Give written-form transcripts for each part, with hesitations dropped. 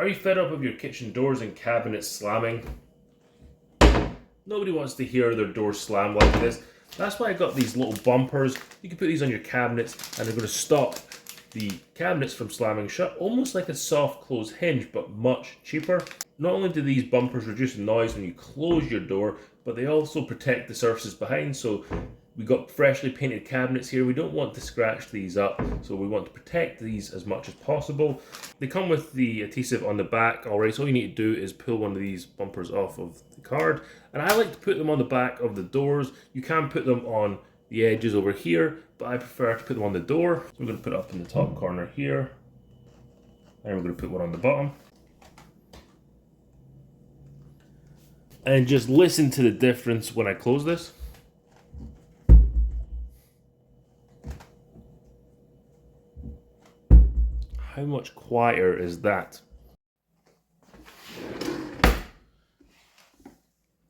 Are you fed up of your kitchen doors and cabinets slamming? Nobody wants to hear their doors slam like this. That's why I got these little bumpers. You can put these on your cabinets and they're going to stop the cabinets from slamming shut, almost like a soft close hinge, but much cheaper. Not only do these bumpers reduce the noise when you close your door, but they also protect the surfaces behind. So we got freshly painted cabinets here. We don't want to scratch these up, so we want to protect these as much as possible. They come with the adhesive on the back already, so all you need to do is pull one of these bumpers off of the card. And I like to put them on the back of the doors. You can put them on the edges over here, but I prefer to put them on the door. So we're going to put it up in the top corner here, and we're going to put one on the bottom. And just listen to the difference when I close this. How much quieter is that? You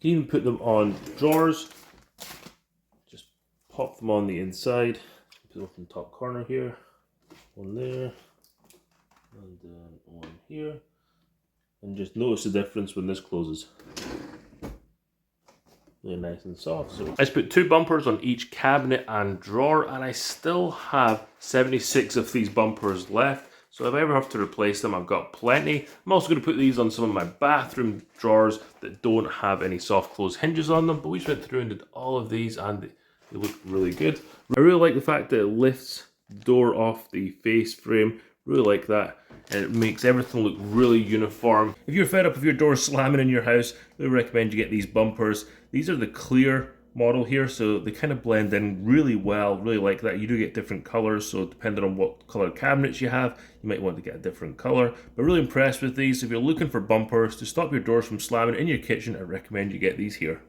can even put them on drawers. Just pop them on the inside. Put them up in the top corner here. One there. And then one here. And just notice the difference when this closes. Really nice and soft. So I just put 2 bumpers on each cabinet and drawer, and I still have 76 of these bumpers left. So if I ever have to replace them, I've got plenty. I'm also going to put these on some of my bathroom drawers that don't have any soft close hinges on them, but we just went through and did all of these and they look really good. I really like the fact that it lifts the door off the face frame. Really like that, and it makes everything look really uniform. If you're fed up of your doors slamming in your house, I really recommend you get these bumpers. These are the clear model here, so they kind of blend in really well. Really like that. You do get different colors, so depending on what color cabinets you have, you might want to get a different color. But really impressed with these. If you're looking for bumpers to stop your doors from slamming in your kitchen, I recommend you get these here.